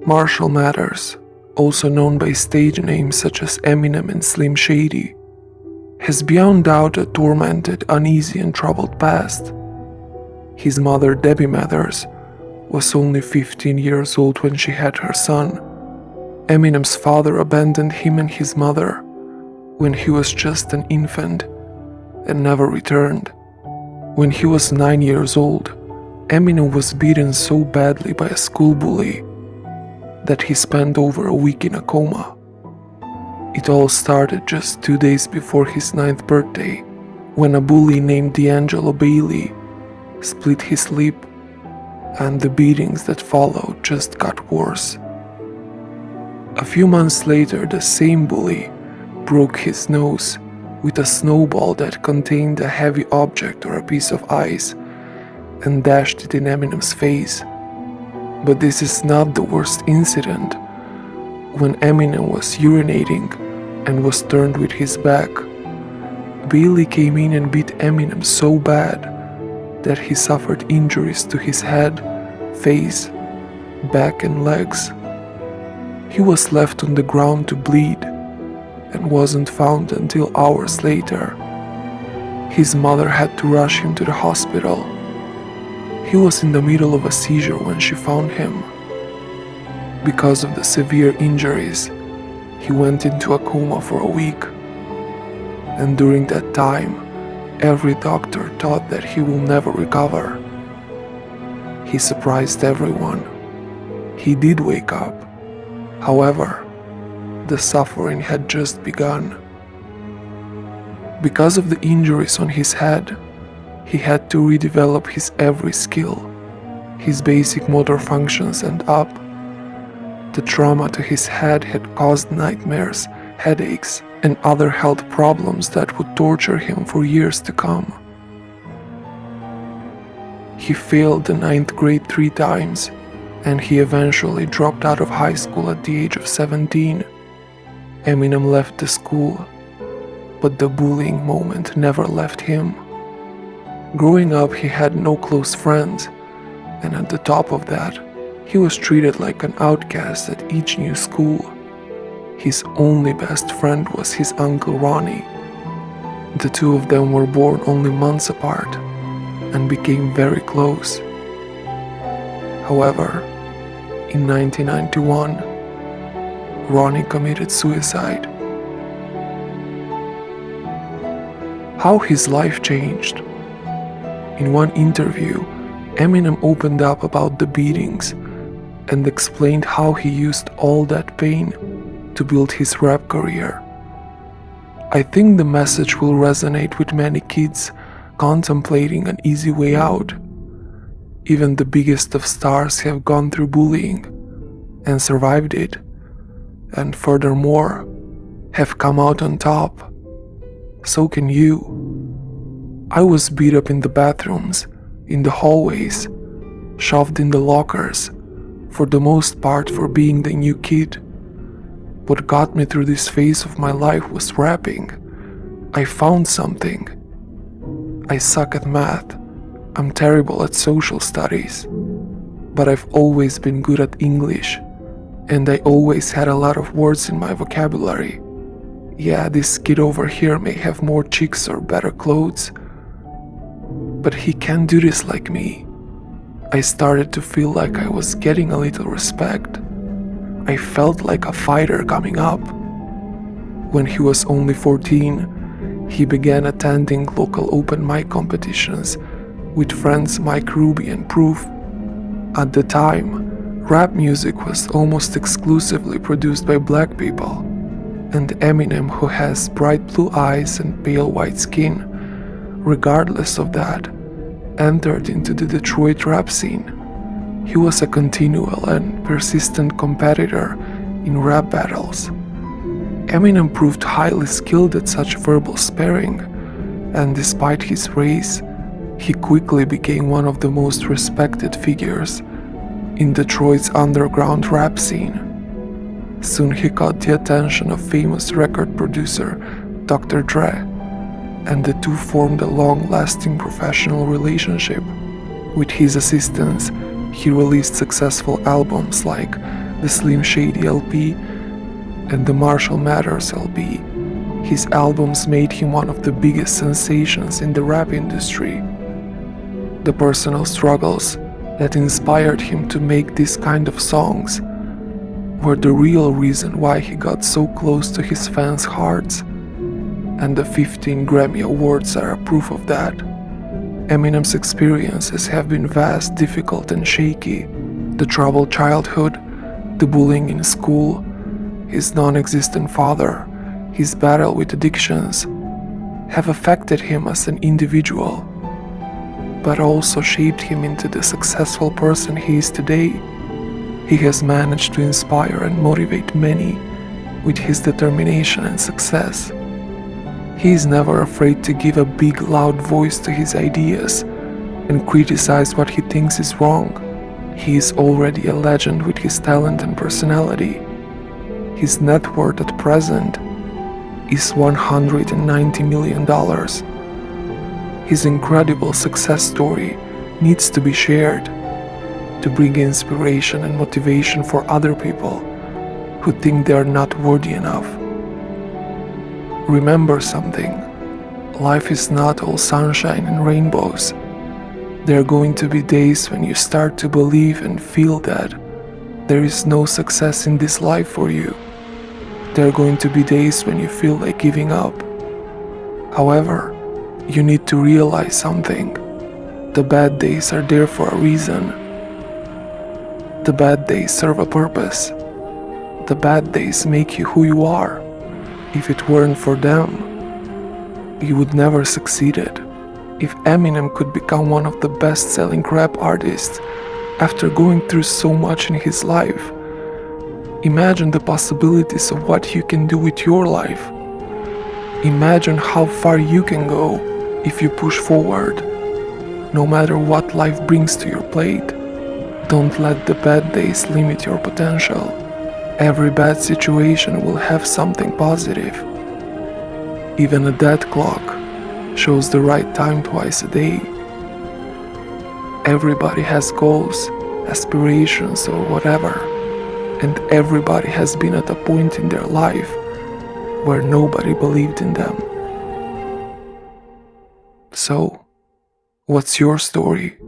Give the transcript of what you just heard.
Marshall Mathers, also known by stage names such as Eminem and Slim Shady, has beyond doubt a tormented, uneasy and troubled past. His mother, Debbie Mathers, was only 15 years old when she had her son. Eminem's father abandoned him and his mother when he was just an infant and never returned. When he was 9 years old, Eminem was beaten so badly by a school bully that he spent over a week in a coma. It all started just 2 days before his 9th birthday, when a bully named D'Angelo Bailey split his lip, and the beatings that followed just got worse. A few months later, the same bully broke his nose with a snowball that contained a heavy object or a piece of ice and dashed it in Eminem's face. But this is not the worst incident. When Eminem was urinating and was turned with his back, Bailey came in and beat Eminem so bad that he suffered injuries to his head, face, back and legs. He was left on the ground to bleed and wasn't found until hours later. His mother had to rush him to the hospital. He was in the middle of a seizure when she found him. Because of the severe injuries, he went into a coma for a week. And during that time, every doctor thought that he will never recover. He surprised everyone. He did wake up. However, the suffering had just begun. Because of the injuries on his head, he had to redevelop his every skill, his basic motor functions and up. The trauma to his head had caused nightmares, headaches, and other health problems that would torture him for years to come. He failed the 9th grade 3 times, and he eventually dropped out of high school at the age of 17. Eminem left the school, but the bullying moment never left him. Growing up, he had no close friends, and at the top of that, he was treated like an outcast at each new school. His only best friend was his uncle Ronnie. The two of them were born only months apart and became very close. However, in 1991, Ronnie committed suicide. How his life changed. In one interview, Eminem opened up about the beatings and explained how he used all that pain to build his rap career. I think the message will resonate with many kids contemplating an easy way out. Even the biggest of stars have gone through bullying and survived it, and furthermore, have come out on top. So can you. I was beat up in the bathrooms, in the hallways, shoved in the lockers, for the most part for being the new kid. What got me through this phase of my life was rapping. I found something. I suck at math. I'm terrible at social studies. But I've always been good at English, and I always had a lot of words in my vocabulary. Yeah, this kid over here may have more chicks or better clothes, but he can't do this like me. I started to feel like I was getting a little respect. I felt like a fighter coming up. When he was only 14, he began attending local open mic competitions with friends Mike Ruby and Proof. At the time, rap music was almost exclusively produced by black people, and Eminem, who has bright blue eyes and pale white skin, regardless of that, entered into the Detroit rap scene. He was a continual and persistent competitor in rap battles. Eminem proved highly skilled at such verbal sparring, and despite his race, he quickly became one of the most respected figures in Detroit's underground rap scene. Soon he caught the attention of famous record producer Dr. Dre, and the two formed a long-lasting professional relationship. With his assistance, he released successful albums like the Slim Shady LP, and the Marshall Mathers LP. His albums made him one of the biggest sensations in the rap industry. The personal struggles that inspired him to make this kind of songs were the real reason why he got so close to his fans' hearts, and the 15 Grammy Awards are a proof of that. Eminem's experiences have been vast, difficult and shaky. The troubled childhood, the bullying in school, his non-existent father, his battle with addictions have affected him as an individual, but also shaped him into the successful person he is today. He has managed to inspire and motivate many with his determination and success. He is never afraid to give a big, loud voice to his ideas and criticize what he thinks is wrong. He is already a legend with his talent and personality. His net worth at present is $190 million. His incredible success story needs to be shared to bring inspiration and motivation for other people who think they are not worthy enough. Remember something: life is not all sunshine and rainbows. There are going to be days when you start to believe and feel that there is no success in this life for you. There are going to be days when you feel like giving up. However, you need to realize something. The bad days are there for a reason. The bad days serve a purpose. The bad days make you who you are. If it weren't for them, you would never succeeded. If Eminem could become one of the best-selling rap artists after going through so much in his life, imagine the possibilities of what you can do with your life. Imagine how far you can go if you push forward, no matter what life brings to your plate. Don't let the bad days limit your potential. Every bad situation will have something positive. Even a dead clock shows the right time twice a day. Everybody has goals, aspirations or whatever, and everybody has been at a point in their life where nobody believed in them. So, what's your story?